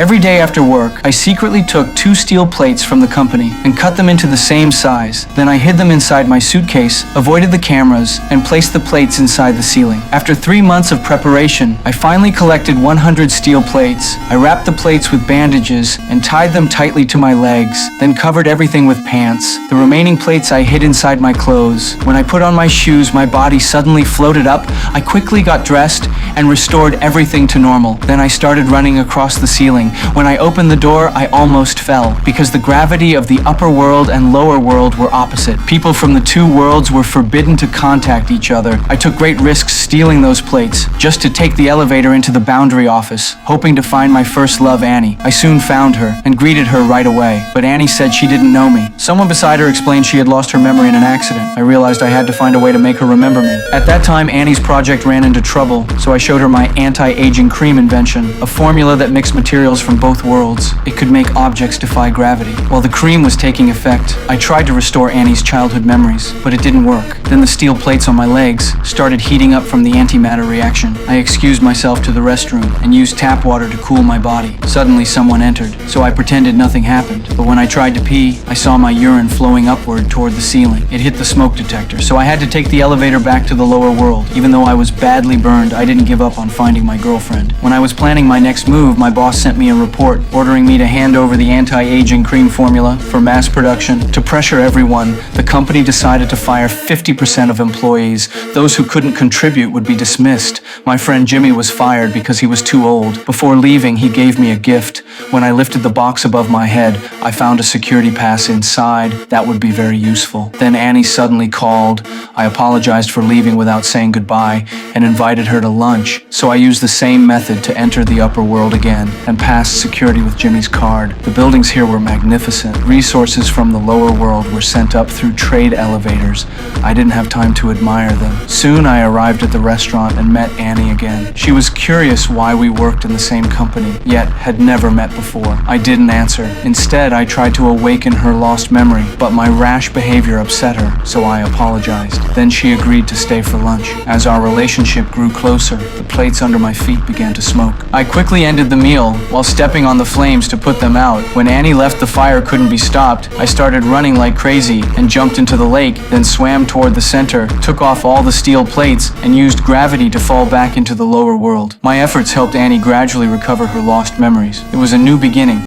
Every day after work, I secretly took 2 steel plates from the company and cut them into the same size. Then I hid them inside my suitcase, avoided the cameras, and placed the plates inside the ceiling. After 3 months of preparation, I finally collected 100 steel plates. I wrapped the plates with bandages and tied them tightly to my legs, then covered everything with pants. The remaining plates I hid inside my clothes. When I put on my shoes, my body suddenly floated up. I quickly got dressed and restored everything to normal. Then I started running across the ceiling. When I opened the door, I almost fell because the gravity of the upper world and lower world were opposite. People from the 2 worlds were forbidden to contact each other. I took great risks stealing those plates just to take the elevator into the boundary office, hoping to find my first love, Annie. I soon found her and greeted her right away, but Annie said she didn't know me. Someone beside her explained she had lost her memory in an accident. I realized I had to find a way to make her remember me. At that time, Annie's project ran into trouble, so I showed her my anti-aging cream invention, a formula that mixed materials from both worlds. It could make objects defy gravity. While the cream was taking effect, I tried to restore Annie's childhood memories, but it didn't work. Then the steel plates on my legs started heating up from the antimatter reaction. I excused myself to the restroom and used tap water to cool my body. Suddenly someone entered, so I pretended nothing happened. But when I tried to pee, I saw my urine flowing upward toward the ceiling. It hit the smoke detector, so I had to take the elevator back to the lower world. Even though I was badly burned, I didn't give up on finding my girlfriend. When I was planning my next move, my boss sent me a report ordering me to hand over the anti-aging cream formula for mass production. To pressure everyone, the company decided to fire 50% of employees. Those who couldn't contribute would be dismissed. My friend Jimmy was fired because he was too old. Before leaving, he gave me a gift. When I lifted the box above my head, I found a security pass inside. That would be very useful. Then Annie suddenly called. I apologized for leaving without saying goodbye and invited her to lunch. So I used the same method to enter the upper world again and passed security with Jimmy's card. The buildings here were magnificent. Resources from the lower world were sent up through trade elevators. I didn't have time to admire them. Soon I arrived at the restaurant and met Annie again. She was curious why we worked in the same company, yet had never met before. I didn't answer. Instead, I tried to awaken her lost memory, but my rash behavior upset her, so I apologized. Then she agreed to stay for lunch. As our relationship grew closer, the plates under my feet began to smoke. I quickly ended the meal while stepping on the flames to put them out. When Annie left, the fire couldn't be stopped. I started running like crazy and jumped into the lake, then swam toward the center, took off all the steel plates, and used gravity to fall back into the lower world. My efforts helped Annie gradually recover her lost memories. It was a new beginning.